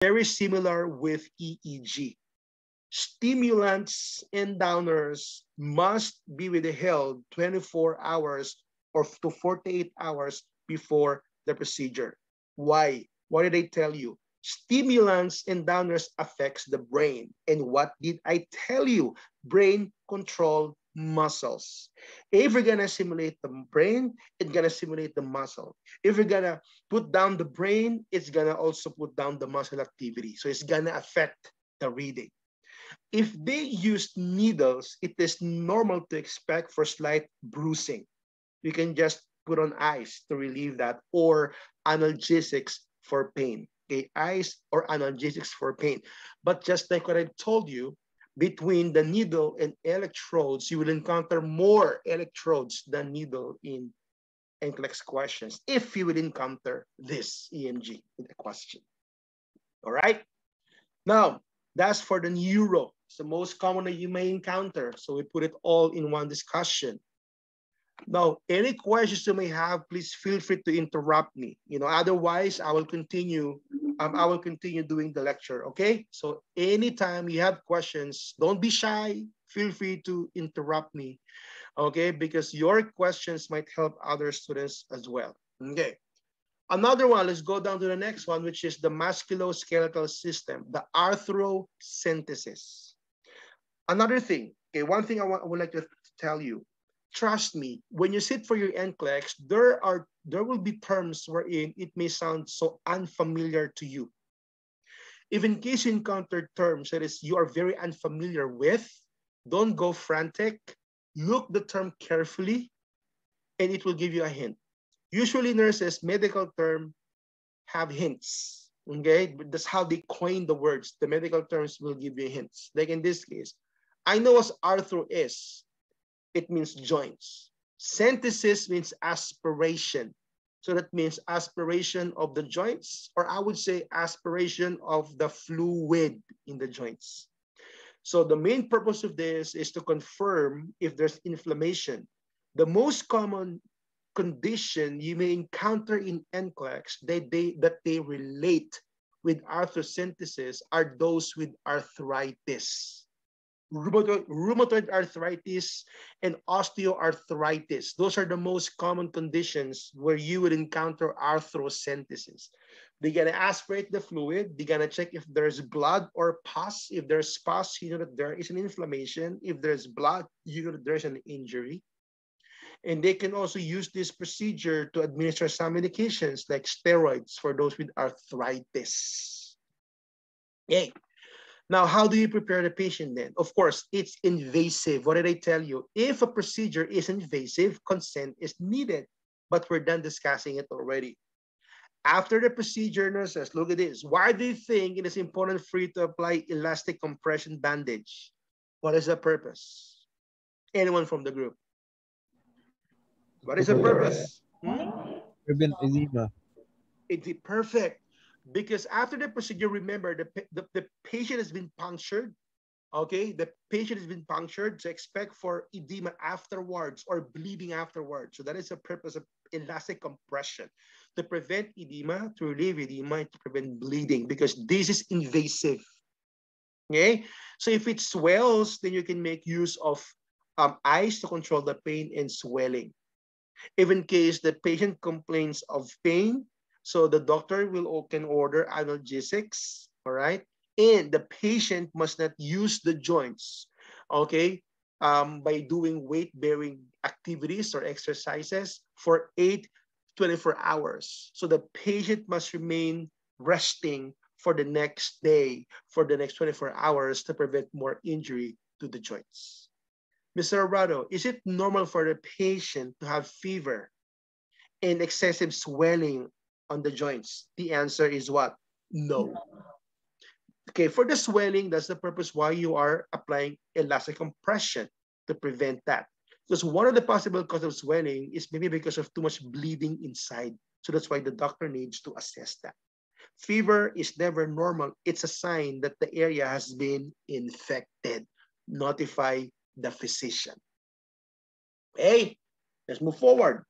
Very similar with EEG. Stimulants and downers must be withheld 24 hours or to 48 hours before the procedure. Why? What did I tell you? Stimulants and downers affects the brain. And what did I tell you? Brain control muscles. If you're gonna simulate the brain, it's gonna simulate the muscle. If you're gonna put down the brain, it's gonna also put down the muscle activity. So it's gonna affect the reading. If they use needles, it is normal to expect for slight bruising. You can just put on ice to relieve that, or analgesics for pain. Okay, ice or analgesics for pain. But just like what I told you, between the needle and electrodes, you will encounter more electrodes than needle in NCLEX questions if you will encounter this EMG in the question. All right. Now, that's for the neuro. It's the most common that you may encounter. So we put it all in one discussion. Now, any questions you may have, please feel free to interrupt me. Otherwise, I will continue. I will continue doing the lecture. Okay. So anytime you have questions, don't be shy. Feel free to interrupt me. Okay, because your questions might help other students as well. Okay. Another one, let's go down to the next one, which is the musculoskeletal system, the arthrosynthesis. Another thing, okay, one thing I would like to tell you, trust me, when you sit for your NCLEX, there will be terms wherein it may sound so unfamiliar to you. If in case you encounter terms that is you are very unfamiliar with, don't go frantic. Look the term carefully, and it will give you a hint. Usually nurses, medical term have hints, okay? But that's how they coin the words. The medical terms will give you hints. Like in this case, I know what arthro is. It means joints. Synthesis means aspiration. So that means aspiration of the joints, or I would say aspiration of the fluid in the joints. So the main purpose of this is to confirm if there's inflammation. The most common condition you may encounter in NCLEX that they relate with arthrosynthesis are those with arthritis. Rheumatoid arthritis and osteoarthritis. Those are the most common conditions where you would encounter arthrosynthesis. They're gonna aspirate the fluid. They're gonna check if there's blood or pus. If there's pus, you know that there is an inflammation. If there's blood, you know that there's an injury. And they can also use this procedure to administer some medications like steroids for those with arthritis. Okay. Now, how do you prepare the patient then? Of course, it's invasive. What did I tell you? If a procedure is invasive, consent is needed. But we're done discussing it already. After the procedure, nurses, look at this. Why do you think it is important for you to apply elastic compression bandage? What is the purpose? Anyone from the group? What is the purpose? Prevent edema. It's perfect. Because after the procedure, remember, the patient has been punctured. Okay, the patient has been punctured, so expect for edema afterwards or bleeding afterwards. So that is the purpose of elastic compression, to prevent edema, to relieve edema, and to prevent bleeding, because this is invasive. Okay, so if it swells, then you can make use of ice to control the pain and swelling. If in case the patient complains of pain, so the doctor can order analgesics, all right? And the patient must not use the joints, okay, by doing weight-bearing activities or exercises for 8 to 24 hours. So the patient must remain resting for the next day, for the next 24 hours to prevent more injury to the joints. Mr. Arado, is it normal for the patient to have fever and excessive swelling on the joints? The answer is what? No. Okay, for the swelling, that's the purpose why you are applying elastic compression to prevent that. Because one of the possible causes of swelling is maybe because of too much bleeding inside. So that's why the doctor needs to assess that. Fever is never normal. It's a sign that the area has been infected. Notify the physician. Okay, let's move forward.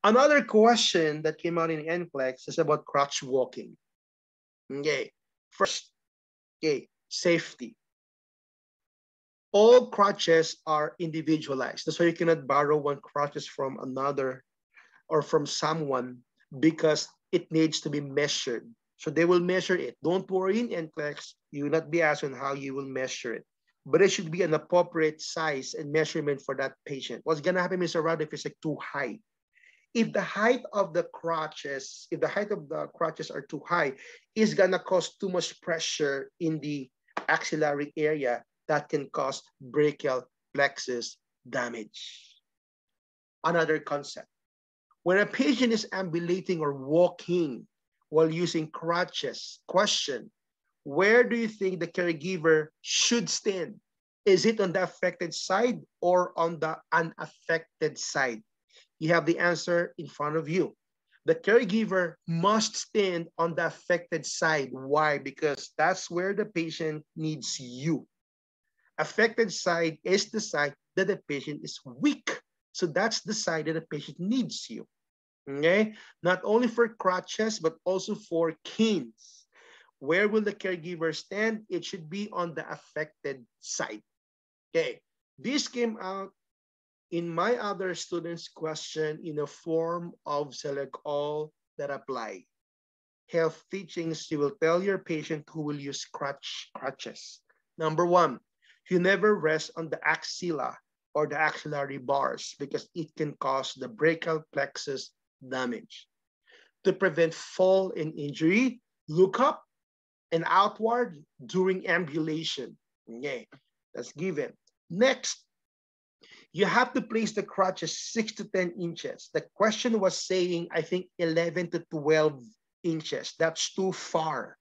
Another question that came out in NCLEX is about crutch walking. Okay, First, okay, safety. All crutches are individualized. That's why you cannot borrow one crutches from another or from someone because it needs to be measured. So they will measure it. Don't worry in NCLEX, you will not be asked on how you will measure it. But it should be an appropriate size and measurement for that patient. What's gonna happen, Mr. Rod, if it's like too high? If the height of the crutches, if the height of the crutches are too high, it's gonna cause too much pressure in the axillary area that can cause brachial plexus damage. Another concept. When a patient is ambulating or walking while using crutches, question, where do you think the caregiver should stand? Is it on the affected side or on the unaffected side? You have the answer in front of you. The caregiver must stand on the affected side. Why? Because that's where the patient needs you. Affected side is the side that the patient is weak. So that's the side that the patient needs you. Okay? Not only for crutches, but also for canes. Where will the caregiver stand? It should be on the affected side. Okay. This came out in my other students' question in a form of select all that apply. Health teachings, you will tell your patient who will use crutches. Number one, you never rest on the axilla or the axillary bars because it can cause the brachial plexus damage. To prevent fall and injury, look up and outward during ambulation. Okay, that's given. Next, you have to place the crutches 6 to 10 inches. The question was saying, I think 11 to 12 inches. That's too far.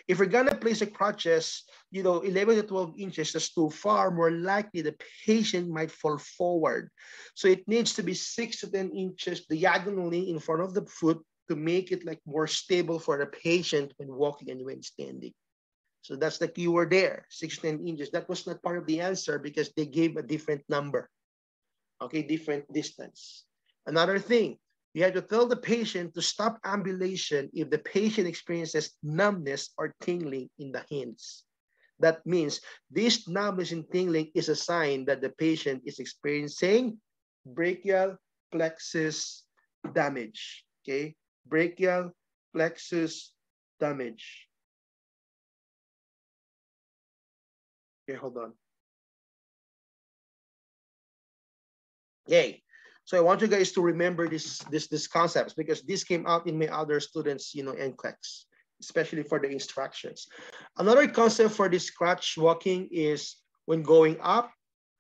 If we're gonna place the crutches, 11 to 12 inches, that's too far. More likely the patient might fall forward. So it needs to be 6 to 10 inches diagonally in front of the foot to make it like more stable for the patient when walking and when standing. So that's the keyword there, 6 to 10 inches. That was not part of the answer because they gave a different number. Okay, different distance. Another thing, you have to tell the patient to stop ambulation if the patient experiences numbness or tingling in the hands. That means this numbness and tingling is a sign that the patient is experiencing brachial plexus damage. Okay, brachial plexus damage. Okay, hold on. Okay, so I want you guys to remember this concepts because this came out in my other students, NCLEX, especially for the instructions. Another concept for this crutch walking is when going up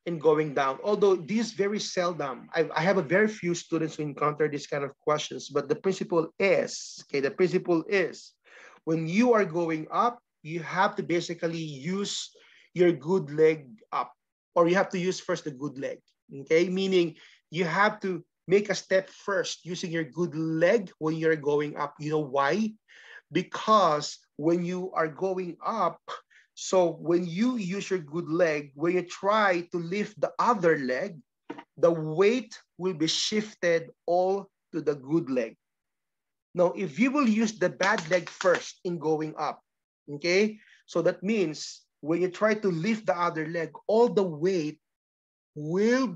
and going down. Although these very seldom, I have a very few students who encounter this kind of questions, but the principle is, okay, the principle is when you are going up, you have to basically use your good leg up, or you have to use first the good leg. Okay, meaning you have to make a step first using your good leg when you're going up. You know why? Because when you are going up, so when you use your good leg, when you try to lift the other leg, the weight will be shifted all to the good leg. Now, if you will use the bad leg first in going up, okay, so that means when you try to lift the other leg, all the weight will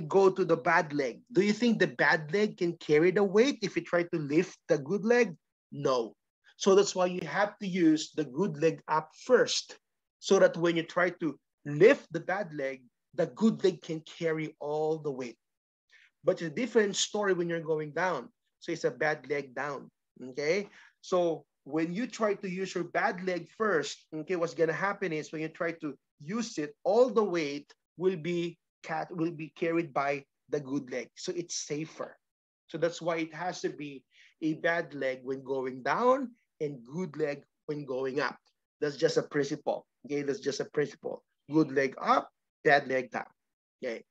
go to the bad leg. Do you think the bad leg can carry the weight if you try to lift the good leg? No. So that's why you have to use the good leg up first, so that when you try to lift the bad leg, the good leg can carry all the weight. But it's a different story when you're going down. So it's a bad leg down, okay? So when you try to use your bad leg first, okay, what's gonna happen is when you try to use it, all the weight will be carried by the good leg. So it's safer. So that's why it has to be a bad leg when going down and good leg when going up. That's just a principle. Okay, that's just a principle. Good leg up, bad leg down. Okay.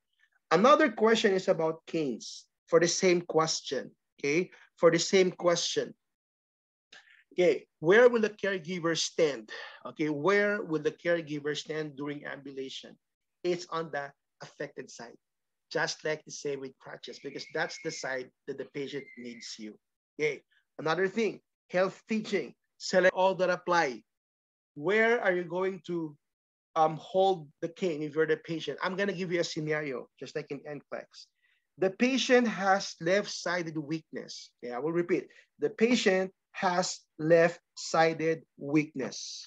Another question is about canes for the same question. Okay, for the same question. Okay, where will the caregiver stand? Okay, where will the caregiver stand during ambulation? It's on the affected side, just like the same with crutches, because that's the side that the patient needs you. Okay, another thing, health teaching. Select all that apply. Where are you going to hold the cane if you're the patient? I'm going to give you a scenario, just like in NCLEX. The patient has left-sided weakness. Okay, I will repeat. The patient has left-sided weakness.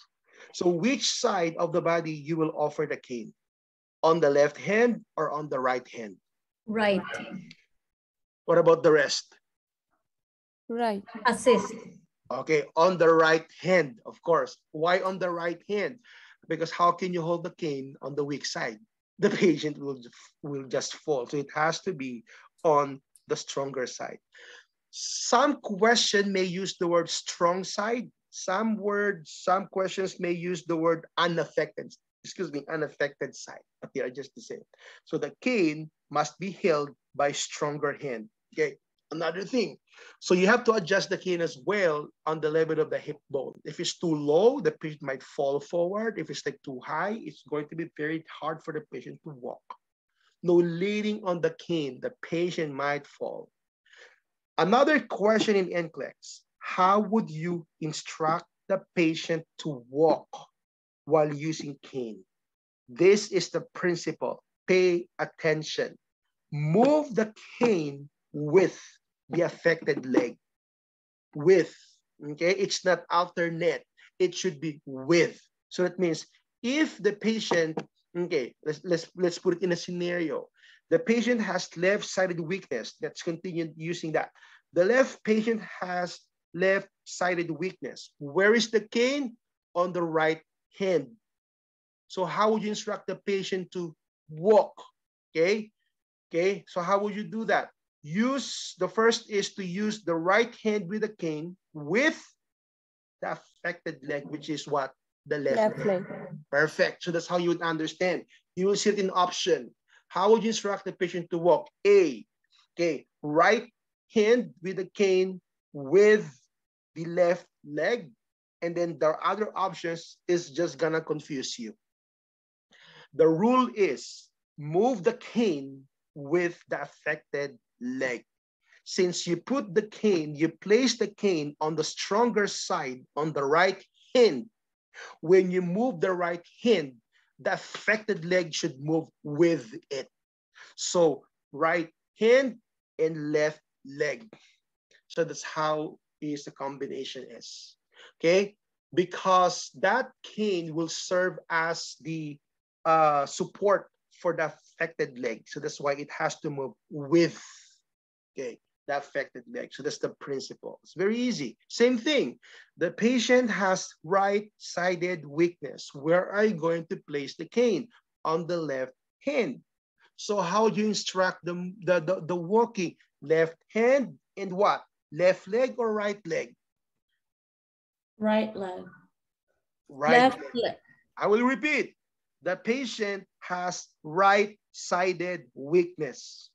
So which side of the body you will offer the cane? On the left hand or on the right hand? Right. What about the rest? Right. Assist. Okay, on the right hand, of course. Why on the right hand? Because how can you hold the cane on the weak side? The patient will just fall. So it has to be on the stronger side. Some question may use the word strong side. Some questions may use the word unaffected, unaffected side. But they are just the same. So the cane must be held by stronger hand. Okay, another thing. So you have to adjust the cane as well on the level of the hip bone. If it's too low, the patient might fall forward. If it's like too high, it's going to be very hard for the patient to walk. No leaning on the cane, the patient might fall. Another question in NCLEX, how would you instruct the patient to walk while using cane? This is the principle. Pay attention. Move the cane with the affected leg. With, okay? It's not alternate. It should be with. So that means if the patient, okay, let's put it in a scenario. The patient has left-sided weakness. Let's continue using that. The left patient has left-sided weakness. Where is the cane? On the right hand. So how would you instruct the patient to walk? Okay? Okay, so how would you do that? The first is to use the right hand with the cane with the affected leg, which is what? The left leg. Perfect. So that's how you would understand. You will see it in option. How would you instruct the patient to walk? A, okay, right hand with the cane with the left leg. And then the other options is just gonna confuse you. The rule is move the cane with the affected leg. Since you put the cane, you place the cane on the stronger side on the right hand. When you move the right hand, the affected leg should move with it. So right hand and left leg. So that's how is the combination is. Okay, because that cane will serve as the support for the affected leg. So that's why it has to move with, okay, the affected leg. So that's the principle. It's very easy. Same thing. The patient has right-sided weakness. Where are you going to place the cane? On the left hand. So how do you instruct the walking? Left hand and what? Left leg or right leg? Right leg. Right Left leg. leg. I will repeat. The patient has right-sided weakness.